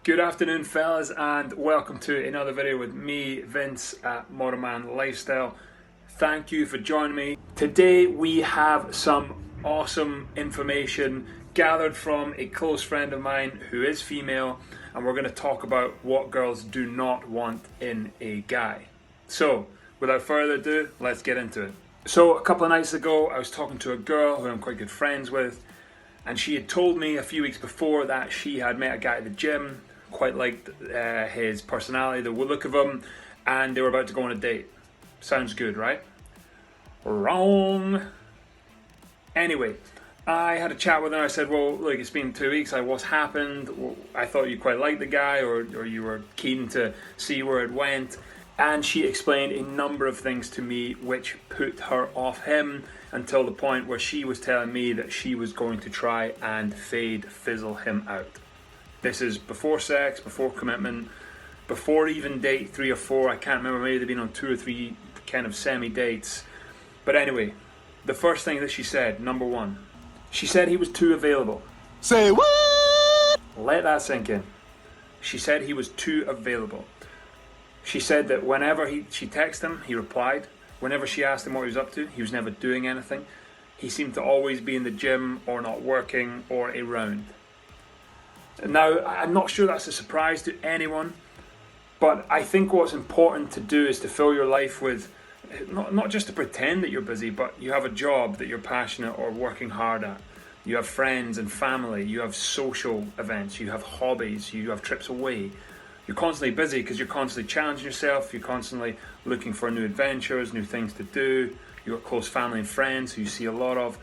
Good afternoon, fellas, and welcome to another video with me, Vince at Motorman Lifestyle. Thank you for joining me. Today we have some awesome information gathered from a close friend of mine who is female, and we're going to talk about what girls do not want in a guy. So, without further ado, let's get into it. So, a couple of nights ago, I was talking to a girl who I'm quite good friends with, and she had told me a few weeks before that she had met a guy at the gym, quite liked his personality, the look of him, and they were about to go on a date. Sounds good, right? Wrong. Anyway, I had a chat with her. I said, well, look, it's been 2 weeks. What's happened? Well, I thought you quite liked the guy, or you were keen to see where it went. And she explained a number of things to me which put her off him until the point where she was telling me that she was going to try and fizzle him out. This is before sex, before commitment, before even date 3 or 4. I can't remember, maybe they've been on 2 or 3 kind of semi-dates. But anyway, the first thing that she said, number one, she said he was too available. Say what? Let that sink in. She said he was too available. She said that whenever she texted him, he replied. Whenever she asked him what he was up to, he was never doing anything. He seemed to always be in the gym or not working or around. Now, I'm not sure that's a surprise to anyone, but I think what's important to do is to fill your life with, not just to pretend that you're busy, but you have a job that you're passionate or working hard at. You have friends and family, you have social events, you have hobbies, you have trips away. You're constantly busy because you're constantly challenging yourself, you're constantly looking for new adventures, new things to do. You've got close family and friends who you see a lot of.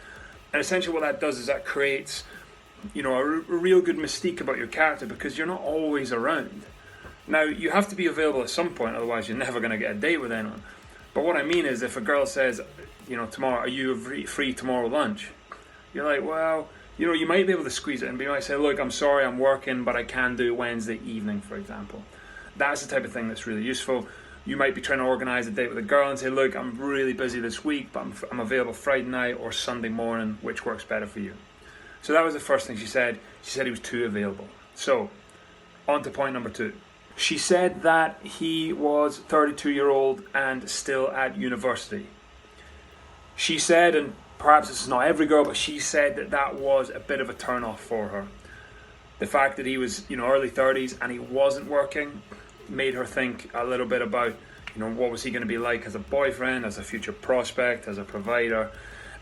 And essentially what that does is that creates a real good mystique about your character because you're not always around. Now, you have to be available at some point, otherwise you're never going to get a date with anyone. But what I mean is, if a girl says, tomorrow, are you free tomorrow lunch? You're like, well, you might be able to squeeze it in, but you might say, look, I'm sorry, I'm working, but I can do Wednesday evening, for example. That's the type of thing that's really useful. You might be trying to organise a date with a girl and say, look, I'm really busy this week, but I'm available Friday night or Sunday morning, which works better for you. So that was the first thing she said. She said he was too available. So, on to point number 2. She said that he was 32-year-old and still at university. She said, and perhaps this is not every girl, but she said that was a bit of a turn-off for her. The fact that he was, early 30s and he wasn't working made her think a little bit about, what was he going to be like as a boyfriend, as a future prospect, as a provider.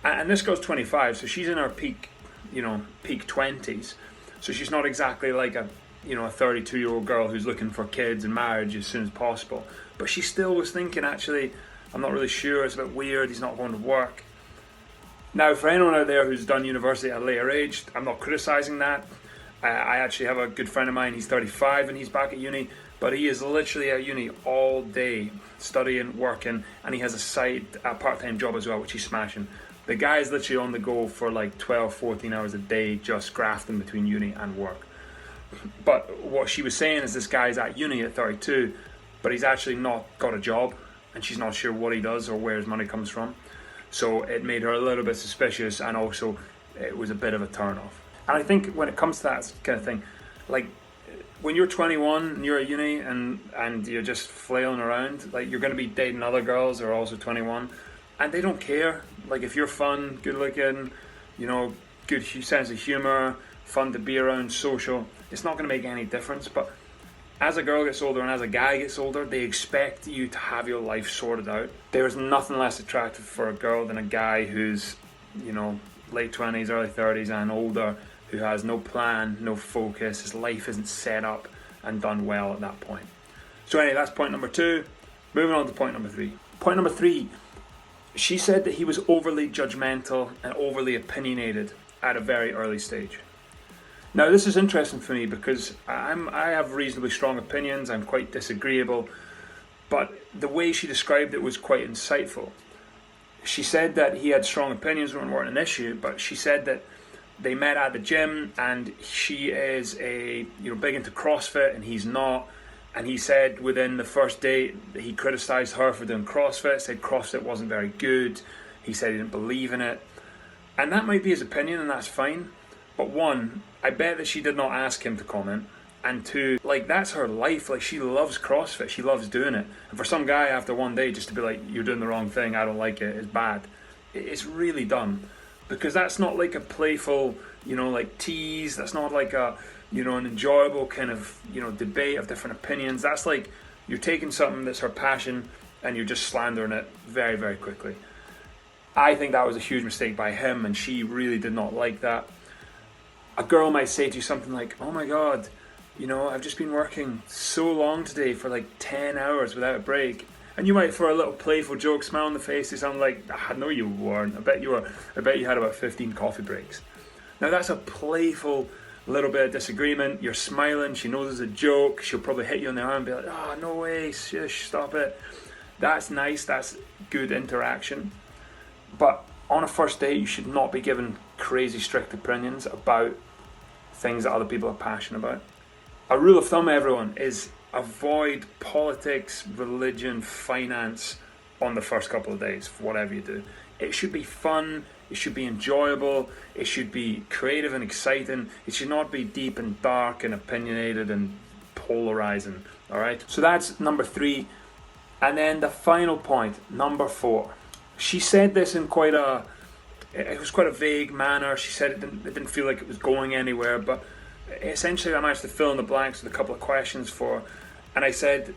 And this girl's 25, so she's in her peak 20s. So she's not exactly like a 32-year-old girl who's looking for kids and marriage as soon as possible. But she still was thinking, actually, I'm not really sure, it's a bit weird, he's not going to work. Now, for anyone out there who's done university at a later age, I'm not criticising that. I actually have a good friend of mine, he's 35 and he's back at uni, but he is literally at uni all day, studying, working, and he has a part-time job as well, which he's smashing. The guy is literally on the go for like 12, 14 hours a day, just grafting between uni and work. But what she was saying is this guy's at uni at 32, but he's actually not got a job, and she's not sure what he does or where his money comes from. So it made her a little bit suspicious, and also it was a bit of a turn-off. And I think when it comes to that kind of thing, like when you're 21 and you're at uni and you're just flailing around, like you're going to be dating other girls who are also 21, and they don't care. Like if you're fun, good looking, good sense of humor, fun to be around, social, it's not going to make any difference. But as a girl gets older and as a guy gets older, they expect you to have your life sorted out. There's nothing less attractive for a girl than a guy who's, late 20s, early 30s and older, who has no plan, no focus, his life isn't set up and done well at that point. So anyway, that's point number 2. Moving on to point number 3. Point number 3. She said that he was overly judgmental and overly opinionated at a very early stage. Now this is interesting for me because I have reasonably strong opinions, I'm quite disagreeable, but the way she described it was quite insightful. She said that he had strong opinions weren't an issue, but she said that they met at the gym and she is big into CrossFit and he's not. And he said within the first date, he criticised her for doing CrossFit, said CrossFit wasn't very good. He said he didn't believe in it. And that might be his opinion and that's fine. But one, I bet that she did not ask him to comment. And two, like, that's her life. Like, she loves CrossFit, she loves doing it. And for some guy after one day just to be like, you're doing the wrong thing, I don't like it, it's bad, it's really dumb. Because that's not like a playful, like tease, that's not like a, an enjoyable kind of, debate of different opinions. That's like, you're taking something that's her passion and you're just slandering it very, very quickly. I think that was a huge mistake by him, and she really did not like that. A girl might say to you something like, oh my God, I've just been working so long today for like 10 hours without a break. And you might, for a little playful joke, smile on the face, say something like, no you weren't, I bet you had about 15 coffee breaks. Now that's a playful little bit of disagreement, you're smiling, she knows it's a joke, she'll probably hit you on the arm and be like, oh no way, shush, stop it. That's nice, that's good interaction. But on a first date, you should not be given crazy strict opinions about things that other people are passionate about. A rule of thumb, everyone, is avoid politics, religion, finance on the first couple of days, whatever you do. It should be fun, it should be enjoyable, it should be creative and exciting. It should not be deep and dark and opinionated and polarizing, all right? So that's number 3. And then the final point, number 4. She said this in quite a vague manner. She said it didn't feel like it was going anywhere, but essentially I managed to fill in the blanks with a couple of questions for her. And I said,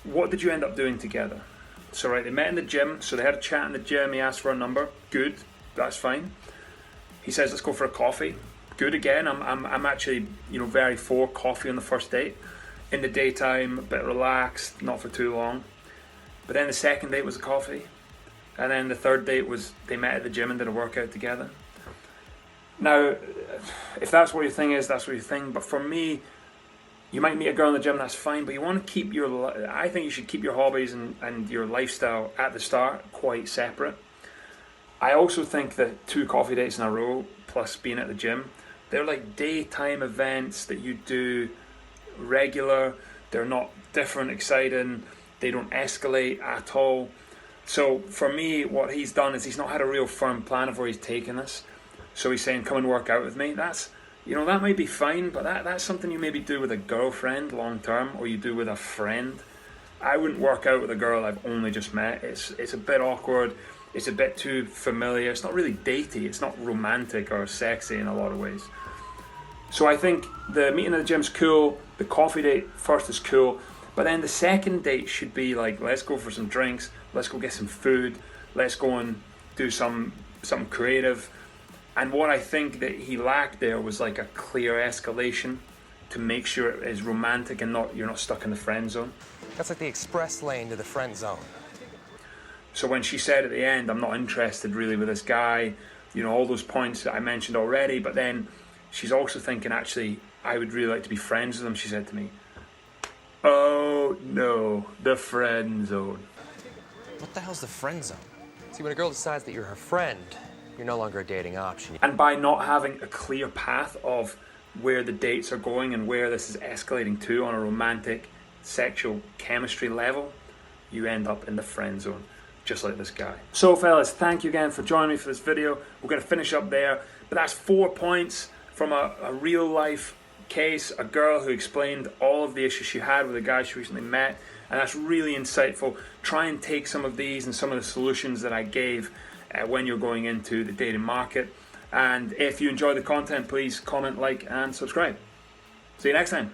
what did you end up doing together? So right, they met in the gym, so they had a chat in the gym, he asked for a number, good, that's fine. He says, let's go for a coffee, good again. I'm actually, very for coffee on the first date. In the daytime, a bit relaxed, not for too long. But then the second date was a coffee. And then the third date was they met at the gym and did a workout together. Now, if that's what your thing is, that's what your thing. But for me, you might meet a girl in the gym, that's fine. But you want to keep I think you should keep your hobbies and your lifestyle at the start quite separate. I also think that 2 coffee dates in a row, plus being at the gym, they're like daytime events that you do regular. They're not different, exciting. They don't escalate at all. So for me, what he's done is he's not had a real firm plan of where he's taking us. So he's saying, come and work out with me. That's, that might be fine, but that's something you maybe do with a girlfriend long term, or you do with a friend. I wouldn't work out with a girl I've only just met. It's a bit awkward. It's a bit too familiar. It's not really datey. It's not romantic or sexy in a lot of ways. So I think the meeting at the gym's cool. The coffee date first is cool. But then the second date should be like, let's go for some drinks, let's go get some food, let's go and do something creative. And what I think that he lacked there was like a clear escalation to make sure it is romantic and you're not stuck in the friend zone. That's like the express lane to the friend zone. So when she said at the end, I'm not interested really with this guy, all those points that I mentioned already, but then she's also thinking, actually, I would really like to be friends with him, she said to me. Oh no, the friend zone. What the hell's the friend zone? See, when a girl decides that you're her friend, you're no longer a dating option. And by not having a clear path of where the dates are going and where this is escalating to on a romantic, sexual chemistry level, you end up in the friend zone, just like this guy. So fellas, thank you again for joining me for this video. We're going to finish up there, but that's 4 points from a real life case, a girl who explained all of the issues she had with a guy she recently met, and that's really insightful. Try and take some of these and some of the solutions that I gave when you're going into the dating market. And if you enjoy the content, please comment, like, and subscribe. See you next time.